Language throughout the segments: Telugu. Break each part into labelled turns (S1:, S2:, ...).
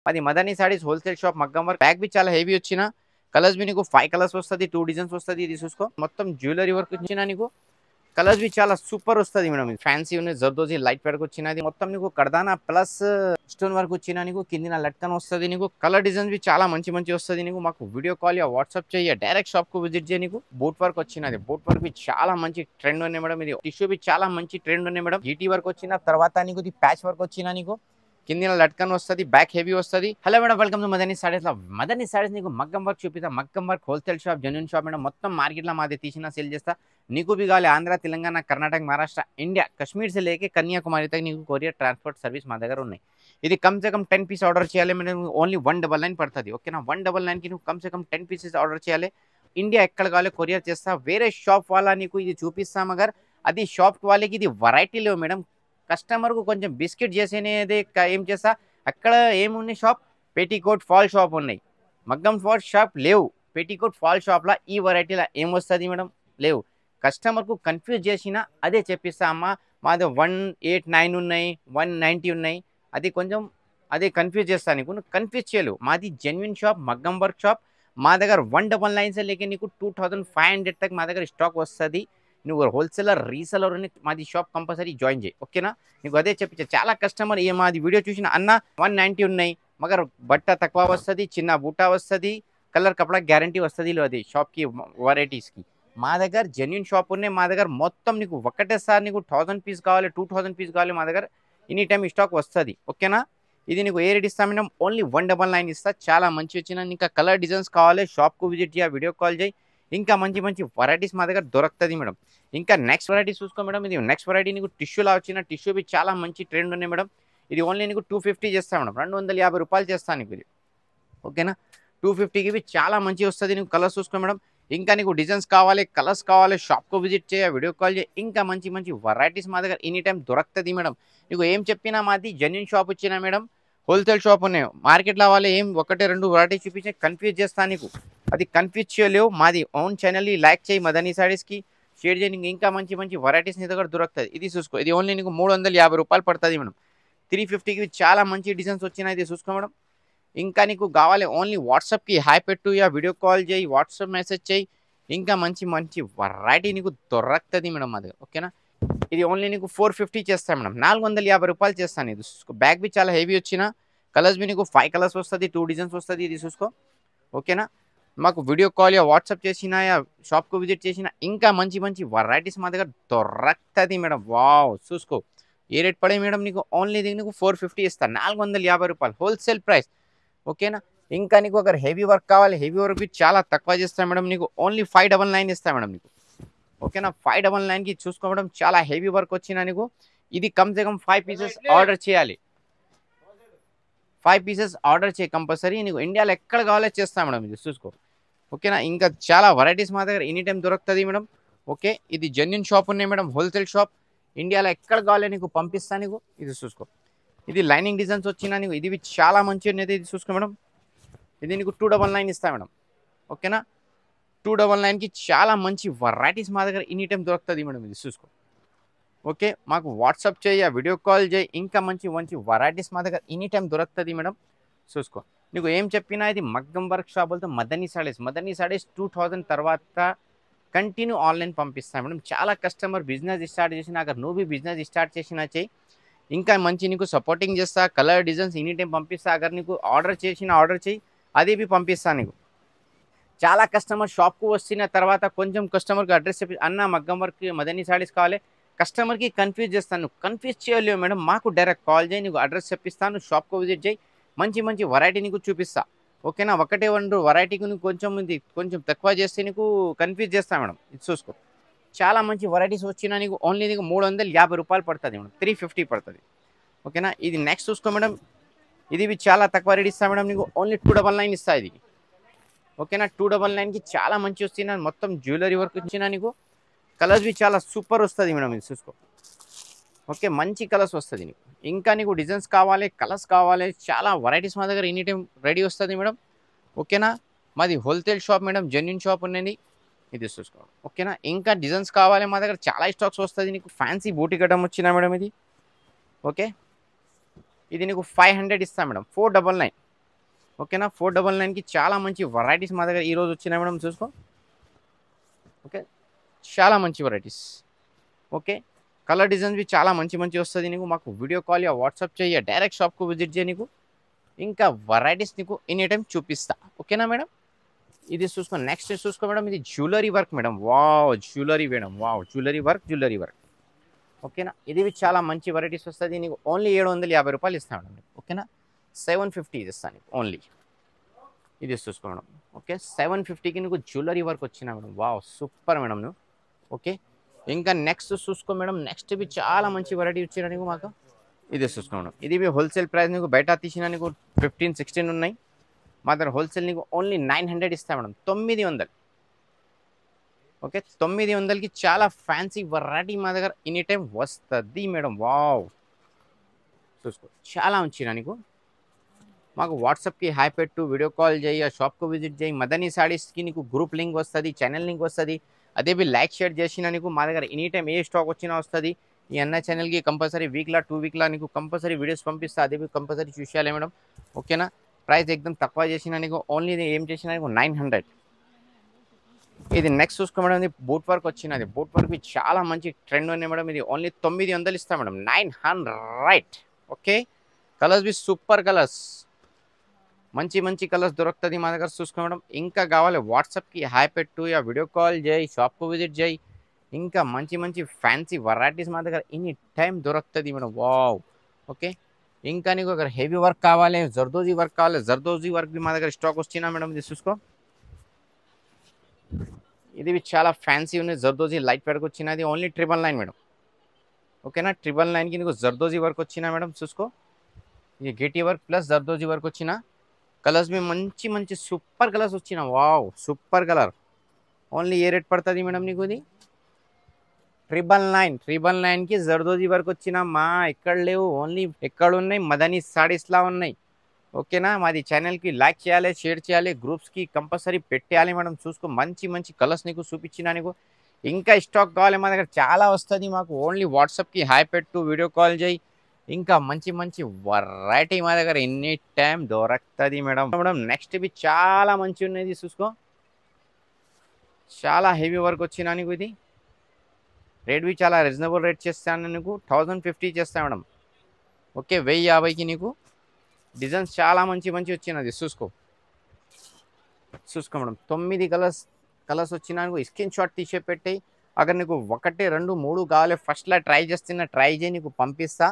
S1: అది మదనీ సారీస్ హోల్సేల్ షాప్ మగ్గం వర్క్ బ్యాగ్ బి చాలా హెవీ వచ్చిన కలర్స్ బి నీకు 5 కలర్స్ వస్తది 2 డిజైన్స్ వస్తది ఇది చూసుకో మొత్తం జ్యువెలరీ వర్క్ వచ్చిన నీకు కలర్స్ బి చాలా సూపర్ వస్తది మేడం ఫ్యాన్సీ ఉన్న జర్దోజీ లైట్ వర్క్ వచ్చినది మొత్తం నీకు కర్దానా ప్లస్ స్టోన్ వర్క్ వచ్చిన నీకు కిందిన లట్కన్ వస్తది నీకు కలర్ డిజైన్స్ బి చాలా మంచి మంచి వస్తది నీకు మాకు వీడియో కాల్ యా వాట్సాప్ చేయ డైరెక్ట్ షాప్ కు విజిట్ చేయ నీకు బోట్ వర్క్ వచ్చినది బోట్ వర్క్ బి చాలా మంచి ట్రెండ్ ఉన్నాయి మేడం ఇది టిష్యూ బి చాలా మంచి ట్రెండ్ ఉన్నాయి మేడం జీటీ వర్క్ వచ్చిన తర్వాత నీకు ఇది ప్యాచ్ వర్క్ వచ్చిన నీకు కిందిన లట్కన్ వస్తది బ్యాక్ హెవీ వస్తది hello madam welcome to Madani saris Madani saris నీకు మగ్గం వర్క్ చూపిస్తా మగ్గం work wholesale shop genuine shop madam మొత్తం మార్కెట్ లో మాది తీసిన సేల్ చేస్తా నీకు भी కావాలి ఆంధ్ర తెలంగాణ కర్ణాటక మహారాష్ట్ర ఇండియా కశ్మీర్ से लेके కన్యాకుమారి तक నీకు కొరియర్ ట్రాన్స్పోర్ట్ సర్వీస్ మా దగ్గర ఉన్నాయి ఇది కమ్ సే కమ్ 10 పీస్ ఆర్డర్ చేయాలి మేడం ఓన్లీ 199 పడుతుంది ఓకేనా 199 కి నువ్వు కమ్ సే కమ్ 10 పీసెస్ ఆర్డర్ చేయాలి ఇండియా ఎక్కడ కావాలి కొరియర్ చేస్తా వేరే షాప్ వాళ్ళ నీకు ఇది చూపిస్తా మగర్ అది షాప్ వాళ్ళకి ఇది వెరైటీ లేవు మేడం కస్టమర్ కు కొంచెం బిస్కెట్ చేసేది ఏం చేస్తా అక్కడ ఏమున్నాయి షాప్ పెటికోట్ ఫాల్ షాప్ ఉన్నాయి మగ్గం ఫాల్ షాప్ లేవు పెటికోట్ ఫాల్ షాప్ లా ఈ వెరైటీలా ఏం వస్తుంది మేడం లేవు కస్టమర్ కు కన్ఫ్యూజ్ చేసిన అదే చెప్పిస్తా అమ్మ మాది 189 ఉన్నాయి 190 ఉన్నాయి అది కొంచెం అదే కన్ఫ్యూజ్ చేస్తా నీకు కన్ఫ్యూజ్ చేయలేవు మాది జెన్యున్ షాప్ మగ్గం వర్క్ షాప్ మా దగ్గర 199 से लेके నీకు 2500 तक మా దగ్గర స్టాక్ వస్తుంది నువ్వు హోల్సేలర్ రీసెలర్ మాది షాప్ కంపల్సరీ జాయిన్ చేయి ఓకేనా నీకు అదే చెప్పించా చాలా కస్టమర్ ఏ మాది వీడియో చూసిన అన్న 190 ఉన్నాయి మగర్ బట్ట తక్కువ వస్తుంది చిన్న బూటా వస్తుంది కలర్ కపడా గ్యారంటీ వస్తుంది అది షాప్కి వెరైటీస్కి మా దగ్గర జెన్యున్ షాప్ ఉన్నాయి మా దగ్గర మొత్తం నీకు ఒకటేసారి నీకు 1000 పీస్ కావాలి 2000 పీస్ కావాలి మా దగ్గర ఎనీ టైం స్టాక్ వస్తుంది ఓకేనా ఇది నీకు ఏ రేట్ ఇస్తా మేడం ఓన్లీ 199 ఇస్తా చాలా మంచి వచ్చిన ఇంకా కలర్ డిజైన్స్ కావాలి షాప్కు విజిట్ చేయ వీడియో కాల్ చేయి ఇంకా మంచి మంచి వెరైటీస్ మా దగ్గర దొరుకుతుంది మేడం ఇంకా నెక్స్ట్ వెరైటీ చూసుకో మేడం ఇది నెక్స్ట్ వెరైటీ నీకు టిష్యూలా వచ్చిన టిష్యూ బి చాలా మంచి ట్రెండ్ ఉన్నాయి మేడం ఇది ఓన్లీ నీకు 250 చేస్తా మేడం 250 రూపాయలు చేస్తాను నీకు ఇది ఓకేనా 250కి బి చాలా మంచి వస్తుంది నీకు కలర్స్ చూసుకో మేడం ఇంకా నీకు డిజైన్స్ కావాలి కలర్స్ కావాలి షాప్కు విజిట్ చేయ వీడియో కాల్ చేయ ఇంకా మంచి మంచి వెరైటీస్ మా దగ్గర ఎనీ టైం దొరుకుతుంది మేడం నీకు ఏం చెప్పినా మాది జెన్యున్ షాప్ వచ్చినా మేడం హోల్సేల్ షాప్ ఉన్నాయి మార్కెట్లో వాళ్ళు ఏం ఒకటి రెండు వెరైటీస్ చూపించి కన్ఫ్యూజ్ చేస్తా నీకు అది కన్ఫ్యూజ్ చేయలేవు మాది ఓన్ ఛానల్ని లైక్ చేయి మదనీ సారీస్కి షేర్ చేయి నీకు ఇంకా మంచి మంచి వెరైటీస్ నీ దగ్గర దొరుకుతుంది ఇది చూసుకో ఇది ఓన్లీ నీకు 350 రూపాయలు పడుతుంది మేడం 350కి చాలా మంచి డిజైన్స్ వచ్చినాయి ఇది చూసుకో మేడం ఇంకా నీకు కావాలి ఓన్లీ వాట్సాప్కి హాయ్ పెట్టు యా వీడియో కాల్ చేయి వాట్సాప్ మెసేజ్ చేయి ఇంకా మంచి మంచి వెరైటీ నీకు దొరుకుతుంది మేడం మా దగ్గర ఓకేనా ఇది ఓన్లీ నీకు 450 చేస్తాను మేడం 450 రూపాయలు చేస్తాను ఇది చూసుకో బ్యాగ్ బి చాలా హెవీ వచ్చిన కలర్స్ బి నీకు 5 కలర్స్ వస్తుంది 2 డిజైన్స్ వస్తుంది ఇది చూసుకో ఓకేనా మాకు వీడియో కాల్ యా వాట్సాప్ చేసినా యా షాప్కు విజిట్ చేసినా ఇంకా మంచి మంచి వెరైటీస్ మా దగ్గర దొరుకుతుంది మేడం వావ్ చూసుకో ఏ రేట్ పడే మేడం నీకు ఓన్లీ నీకు 450 ఇస్తాను 450 రూపాయలు హోల్సేల్ ప్రైస్ ఓకేనా ఇంకా నీకు అगर హెవీ వర్క్ కావాలి హెవీ వర్క్ బి చాలా తక్కువ చేస్తాను మేడం నీకు ఓన్లీ 599 ఇస్తాను మేడం నీకు ఓకేనా 599కి చూసుకో మేడం చాలా హెవీ వర్క్ వచ్చినా నీకు ఇది కమ్ సే కమ్ 5 పీసెస్ ఆర్డర్ చేయాలి 5 పీసెస్ ఆర్డర్ చేయి కంపల్సరీ నీకు ఇండియాలో ఎక్కడ కావాలో చేస్తాను మేడం ఇది చూసుకో ఓకేనా ఇంకా చాలా వెరైటీస్ మా దగ్గర ఎనీ టైం దొరుకుతుంది మేడం ఓకే ఇది జెన్యున్ షాప్ ఉన్నాయి మేడం హోల్సేల్ షాప్ ఇండియాలో ఎక్కడ కావాలో నీకు పంపిస్తాను నీకు ఇది చూసుకో ఇది లైనింగ్ డిజైన్స్ వచ్చినా నీకు ఇది చాలా మంచి ఉన్నది ఇది చూసుకో మేడం ఇది నీకు 299 ఇస్తాను మేడం ఓకేనా 299కి చాలా మంచి వెరైటీస్ మా దగ్గర ఎనీ టైం దొరుకుతుంది మేడం ఇది చూసుకో ఓకే మాకు వాట్సాప్ చేయ వీడియో కాల్ చేయి ఇంకా మంచి మంచి వెరైటీస్ మా దగ్గర ఎనీ టైం దొరుకుతుంది మేడం చూసుకో నీకు ఏం చెప్పినా ఇది మగ్గం వర్క్ షాప్ వెళ్తే మదనీ సారీస్ 2000 తర్వాత కంటిన్యూ ఆన్లైన్ పంపిస్తాను మేడం చాలా కస్టమర్ బిజినెస్ స్టార్ట్ చేసిన అगर నువ్వు भी బిజినెస్ స్టార్ట్ చేసినా చేయి ఇంకా మంచి నీకు సపోర్టింగ్ చేస్తా కలర్ డిజైన్స్ ఎనీ టైం పంపిస్తా అगर నీకు ఆర్డర్ చేయి అది भी పంపిస్తా నీకు చాలా కస్టమర్ షాప్కు వచ్చిన తర్వాత కొంచెం కస్టమర్కి అడ్రస్ చెప్పి అన్న మగ్గం వర్క్ మదనీ సారీస్ కావాలి కస్టమర్కి కన్ఫ్యూజ్ చేస్తాను కన్ఫ్యూజ్ చేయలేవు మేడం మాకు డైరెక్ట్ కాల్ చేయి నీకు అడ్రస్ చెప్పిస్తాను షాప్కు విజిట్ చేయి మంచి మంచి వెరైటీ నీకు చూపిస్తా ఓకేనా ఒకటే రెండు వెరైటీకి నీకు కొంచెం తక్కువ చేస్తే నీకు కన్ఫ్యూజ్ చేస్తా మేడం ఇది చూసుకో చాలా మంచి వెరైటీస్ వచ్చినా నీకు ఓన్లీ నీకు 350 రూపాయలు పడుతుంది మేడం 350 పడుతుంది ఓకేనా ఇది నెక్స్ట్ చూసుకో మేడం ఇది చాలా తక్కువ రేట్ ఇస్తా మేడం నీకు ఓన్లీ 299 ఇస్తా ఇది ఓకేనా 299కి చాలా మంచి వస్తుంది మొత్తం జ్యువెలరీ వర్క్ వచ్చినా నీకు కలర్స్ బి చాలా సూపర్ వస్తుంది మేడం ఇది చూసుకో ఓకే మంచి కలర్స్ వస్తుంది నీకు ఇంకా నీకు డిజైన్స్ కావాలి కలర్స్ కావాలి చాలా వెరైటీస్ మా దగ్గర ఎనీ టైం రెడీ వస్తుంది మేడం ఓకేనా మాది wholesale shop madam genuine shop ఉన్నది ఇది చూసుకో ఓకేనా ఇంకా డిజైన్స్ కావాలి మా దగ్గర చాలా స్టాక్స్ వస్తుంది నీకు ఫ్యాన్సీ బూటీ కట్టం వచ్చినా మేడం ఇది ఓకే ఇది నీకు 500 ఇస్తా మేడం 499 ఓకేనా 499 కి చాలా మంచి వెరైటీస్ మా దగ్గర ఈ రోజు వచ్చినాయి మేడం చూసుకో. ఓకే చాలా మంచి వెరైటీస్. ఓకే కలర్ డిజైన్స్ भी చాలా మంచి మంచి వస్తుంది నీకు. మాకు వీడియో కాల్ या వాట్సాప్ చేయ డైరెక్ట్ షాప్కు విజిట్ చేయ నీకు. ఇంకా వెరైటీస్ నీకు ఎనీ టైం చూపిస్తా. ఓకేనా మేడం. ఇది చూసుకో. నెక్స్ట్ చూసుకో మేడం, ఇది jewellery work madam. Wow jewellery madam, wow jewellery work. ఓకేనా ఇది చాలా మంచి వెరైటీస్ వస్తుంది నీకు. ఓన్లీ 750 రూపాయలు ఇస్తాను మేడం. ఓకేనా 750 ఇది ఇస్తాను నీకు ఓన్లీ. ఇది చూసుకో మేడం. ఓకే 750కి నీకు జ్యువెలరీ వర్క్ వచ్చినా మేడం. వావ్ సూపర్ మేడం నువ్వు. ఓకే ఇంకా నెక్స్ట్ చూసుకో మేడం. నెక్స్ట్ भी చాలా మంచి వెరైటీ వచ్చినా నీకు మాకు. ఇది చూసుకో మేడం. ఇది भी హోల్సేల్ ప్రైస్ నీకు బయట తీసినా నీకు 15-16 ఉన్నాయి. మా దగ్గర హోల్సేల్ నీకు ఓన్లీ 900 ఇస్తా మేడం. 900. ఓకే 900కి చాలా ఫ్యాన్సీ వెరైటీ మా దగ్గర ఎనీ టైం వస్తుంది మేడం. వావ్ చూసుకో చాలా వచ్చినా నీకు. మాకు వాట్సాప్కి హాయ్ పెట్టు, వీడియో కాల్ చేయి, షాప్కు విజిట్ చేయి. మదనీ సారీస్కి నీకు గ్రూప్ లింక్ వస్తుంది, ఛానల్ లింక్ వస్తుంది. అదే भी లైక్ షేర్ చేసినా నీకు మా దగ్గర ఎనీ టైం ఏ స్టాక్ వచ్చినా వస్తుంది. ఈ అన్న ఛానల్కి కంపల్సరీ వీక్లా 2 వీక్లా నీకు కంపల్సరీ వీడియోస్ పంపిస్తా. అదే भी కంపల్సరీ చూసేయాలి మేడం. ఓకేనా ప్రైస్ ఎక్దమ్ తక్కువ చేసినా నీకు ఓన్లీ ఏం చేసినా నీకు 900. ఇది నెక్స్ట్ చూసుకో మేడం. ఇది బూట్ వర్క్ వచ్చినది. బూట్ వర్క్ చాలా మంచి ట్రెండ్ ఉన్నాయి మేడం. ఇది ఓన్లీ 900 ఇస్తా మేడం. 900. ఓకే కలర్స్ भी సూపర్ కలర్స్, మంచి మంచి కలర్స్ దొరుకుతుంది మా దగ్గర చూసుకో మేడం. ఇంకా కావాలి వాట్సాప్కి హాయ్ పెట్టు, యా వీడియో కాల్ చేయి, షాప్కు విజిట్ చేయి. ఇంకా మంచి మంచి ఫ్యాన్సీ వెరైటీస్ మా దగ్గర ఎనీ టైం దొరుకుతుంది మేడం. వావ్ ఓకే ఇంకా నీకు అక్కడ హెవీ వర్క్ కావాలి, జర్దోజీ వర్క్ కావాలి, జర్దోజీ వర్క్ మా దగ్గర స్టాక్ వచ్చినా మేడం. ఇది చూసుకో. ఇది చాలా ఫ్యాన్సీ ఉన్నాయి. జర్దోజీ లైట్ వెయిట్కి వచ్చినది ఓన్లీ 999 మేడం. ఓకేనా 999కి నీకు జర్దోజీ వర్క్ వచ్చినా మేడం. చూసుకో ఇది గేటీ వర్క్ ప్లస్ జర్దోజీ వర్క్ వచ్చిన కలర్స్ भी మంచి మంచి సూపర్ కలర్స్ వచ్చిన. Wow super colour. ఓన్లీ ఏ రేట్ పడుతుంది మేడం నీకు? ఇది 999కి జర్దోజీ వర్క్ వచ్చిన మా ఎక్కడ లేవు, ఓన్లీ ఎక్కడ ఉన్నాయి మదనీ సారీస్లా ఉన్నాయి. ఓకేనా మాది ఛానల్కి లైక్ చేయాలి, షేర్ చేయాలి, గ్రూప్స్కి కంపల్సరీ పెట్టేయాలి మేడం. చూసుకో మంచి మంచి కలర్స్ నీకు చూపించిన నీకు. ఇంకా స్టాక్ కావాలి మా దగ్గర చాలా వస్తుంది మాకు. ఓన్లీ వాట్సాప్కి హాయ్ పెట్టు, వీడియో కాల్ చేయి. ఇంకా మంచి మంచి వెరైటీ మా దగ్గర ఎనీ టైం దొరుకుతుంది మేడం. నెక్స్ట్ भी చాలా మంచి ఉన్నది చూసుకో. చాలా హెవీ వర్క్ వచ్చినా నీకు. ఇది రేట్ भी చాలా రీజనబుల్ రేట్ చేస్తాను నీకు. 1050 చేస్తా మేడం. ఓకే 1050కి నీకు డిజైన్స్ చాలా మంచి మంచి వచ్చినది చూసుకో. మేడం 9 కలర్స్ వచ్చినా నీకు. స్క్రీన్ షాట్ తీసే పెట్టాయి. అगर నీకు 1 2 3 కావాలి ఫస్ట్లా ట్రై చేస్తున్నా ట్రై చేయి, నీకు పంపిస్తా.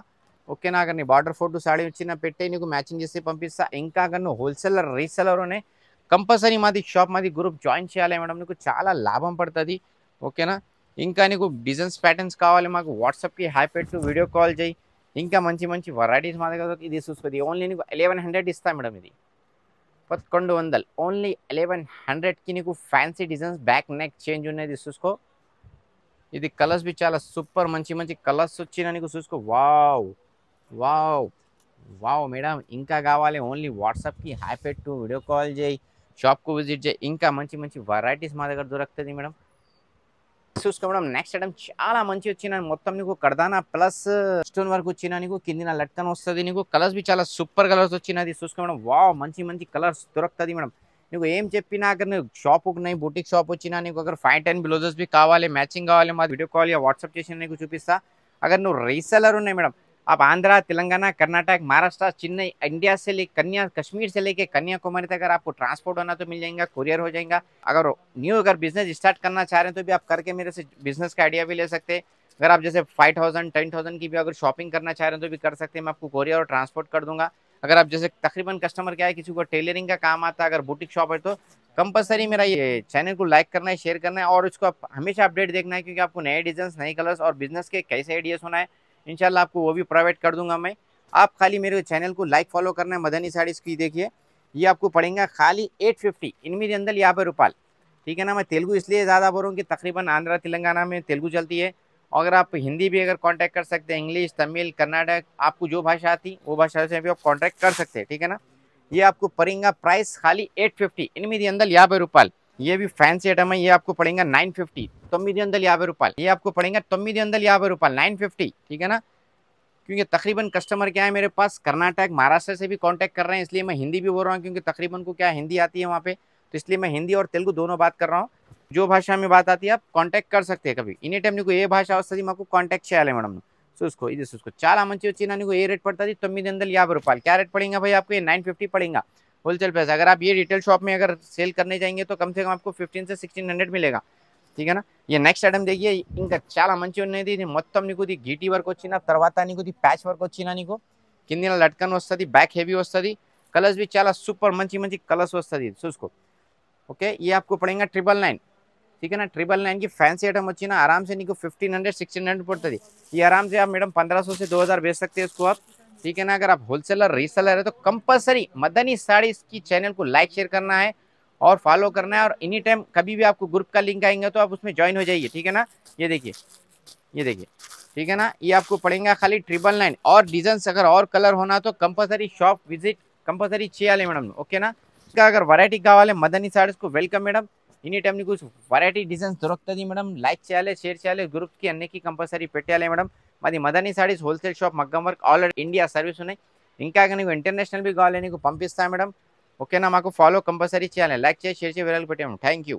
S1: ఓకేనా అगर నీ బార్డర్ ఫోటో సాడీ వచ్చినా పెట్టే నీకు మ్యాచింగ్ చేసి పంపిస్తా. ఇంకా అगर నువ్వు హోల్సేలర్ రీసెలర్నే కంపల్సరీ మాది షాప్ మాది గ్రూప్ జాయిన్ చేయాలి మేడం. నీకు చాలా లాభం పడుతుంది. ఓకేనా ఇంకా నీకు డిజైన్స్ ప్యాటర్న్స్ కావాలి మాకు వాట్సాప్కి హాయ్ పెట్టు, వీడియో కాల్ చేయి. ఇంకా మంచి మంచి వెరైటీస్ మా దగ్గర. ఇది చూసుకోది ఓన్లీ నీకు 1100 ఇస్తా మేడం. ఇది 1100 ఓన్లీ 1100కి నీకు fancy designs back neck change ఉన్నది చూసుకో. ఇది కలర్స్ भी చాలా సూపర్ మంచి మంచి కలర్స్ వచ్చినా నీకు చూసుకో. వావ్ వావ్ వావ్ మేడం ఇంకా కావాలి ఓన్లీ వాట్సాప్కి హాయ్ పెట్టు, వీడియో కాల్ చేయి, షాప్కు విజిట్ చేయి. ఇంకా మంచి మంచి వెరైటీస్ మా దగ్గర దొరుకుతుంది మేడం. చూసుకో మేడం నెక్స్ట్ ఐటమ్ చాలా మంచి వచ్చిన మొత్తం నీకు కర్దానా ప్లస్ స్టోన్ వర్క్ వచ్చినా నీకు. కిందిన లట్కన్ వస్తుంది నీకు. కలర్స్ भी చాలా సూపర్ కలర్స్ వచ్చినది చూసుకో మేడం. వావ్ మంచి మంచి కలర్స్ దొరుకుతుంది మేడం. నీకు ఏం చెప్పినా అगर నువ్వు షాప్కు నై బుటిక్ షాప్ వచ్చినా నీకు అगर 5-10 బ్లౌజెస్ भी కావాలి మ్యాచింగ్ కావాలి మా వీడియో కాల్ या వాట్సాప్ చేసి నీకు చూపిస్తా. అगर నువ్వు రీసెలర్ ఉన్నాయి మేడం, आप आंध्रा, तेलंगाना, कर्नाटक, महाराष्ट्र, चेन्नई, इंडिया से ले कश्मीर से लेके कन्याकुमारी तक अगर आपको ट्रांसपोर्ट होना तो मिल जाएगा, कुरियर हो जाएगा. अगर बिजनेस स्टार्ट करना चाह रहे हैं तो भी आप करके मेरे से बिजनेस का आइडिया भी ले सकते हैं. अगर आप जैसे 5000 10,000 की भी अगर शॉपिंग करना चाह रहे हैं तो भी कर सकते हैं. मैं आपको कुरियर और ट्रांसपोर्ट कर दूंगा. अगर आप जैसे तकरीबन कस्टमर क्या है, किसी को टेलरिंग का काम आता है, अगर बुटीक शॉप है तो कंपलसरी मेरा ये चैनल को लाइक करना है, शेयर करना है और इसको आप हमेशा अपडेट देखना है, क्योंकि आपको नए डिजाइन, नए कलर्स और बिजनेस के कैसे आइडियाज होना है इंशाल्लाह आपको वो भी प्रोवाइड कर दूंगा मैं. आप खाली मेरे चैनल को लाइक फॉलो करना है. मदनी साड़ीज़ की देखिए ये आपको पड़ेगा खाली 850 850 రూపాయలు. ठीक है ना. मैं तेलुगु इसलिए ज़्यादा बोल रहा हूँ कि तकरीबन आंध्रा तेलंगाना में तेलुगु चलती है. अगर आप हिंदी भी अगर कांटेक्ट कर सकते हैं, इंग्लिश, तमिल, कर्नाटक, आपको जो भाषा आती वो भाषा से भी आप कांटेक्ट कर सकते हैं. ठीक है ना. ये आपको पड़ेगा प्राइस खाली 850 850 రూపాయలు. ये भी फैंसी आइटम है. ये आपको पड़ेगा 950 950 రూపాయలు. ये आपको पड़ेगा 950 రూపాయలు 950. ठीक है ना. क्योंकि तकरीबन कस्टमर क्या है मेरे पास कर्नाटक महाराष्ट्र से भी कांटेक्ट कर रहे हैं, इसलिए मैं हिंदी भी बोल रहा हूँ, क्योंकि तकरीबन को क्या हिंदी आती है वहाँ पे, तो इसलिए मैं हिंदी और तेलुगु दोनों बात कर रहा हूँ। जो भाषा में बात आती है आप कांटेक्ट कर सकते हैं कभी ఎనీ టైం నీకు ఏ భాష వస్తుంది మాకు కాంటాక్ట్ చేయాలి మేడం। చూసుకో ఇది చూసుకో చాలా మంచి వచ్చిన నీకు ఏ రేట్ पड़ता है 950 రూపాయలు। क्या रेट पड़ेगा भाई आपको, ये 950 पड़ेगा होलसेल प्राइस। अगर आप ये रिटेल शॉप में अगर सेल करने जाएंगे तो कम से कम आपको 15 से 1600 मिलेगा, ठीक है ना। ये నెక్స్ట్ ఐటమ్ देखिए, ఇంకా చాలా మంచి ఉన్నది। ఇది మొత్తం నీకు ఇది గీటీ వర్క్ వచ్చిన తర్వాత నీకు ఇది ప్యాచ్ వర్క్ వచ్చిన నీకు కింద లట్కన్ వస్తుంది, బ్యాక్ హెవీ వస్తుంది, కలర్స్ भी చాలా సూపర్ మంచి మంచి కలర్స్ వస్తుంది చూసుకో। ओके ये आपको पड़ेगा 999, ठीक है ना। 999 की फैंसी आइटम వచ్చి ना आराम से నీకు 1500 1600 पड़ती। ये आराम से आप मैडम 1500 से 2000 बेच सकते हैं इसको आप, ठीक है ना। अगर आप होलसेलर रीसेलर है तो कंपलसरी मदनी साड़ीज की चैनल को लाइक शेयर करना है और फॉलो करना है, और एनी टाइम कभी भी आपको ग्रुप का लिंक आएंगे तो आप उसमें ज्वाइन हो जाइए, ठीक है ना। ये देखिए, ये देखिए, ठीक है ना। ये आपको पड़ेगा खाली 999, और डिजाइन अगर और कलर होना तो कंपलसरी शॉप विजिट कंपलसरी చేయాలి మేడం, ఓకేనా। ఇంకా అगर వెరైటీ కావాలి మదనీ సారీస్ కు వెల్కమ్ మేడం। ఎనీ టైం నీకు వెరైటీ డిజైన్స్ దొరుకుతుంది మేడం। లైక్ చేయాలి, షేర్ చేయాలి, గ్రూప్స్ కి అన్నికి కంపల్సరీ పెట్టాలి మేడం। మాది మదనీ సారీస్ హోల్సేల్ షాప్ మగ్గం వర్క్ ఆల్రెడీ ఇండియా సర్వీస్ ఉన్నాయి, ఇంకా నీకు ఇంటర్నేషనల్ भी కావాలి నీకు పంపిస్తా మేడం, ఓకేనా। మాకు ఫాలో కంపల్సరీ చేయాలి, లైక్ చేసి షేర్ చేసి వివరాలు పెట్టాము। Thank you.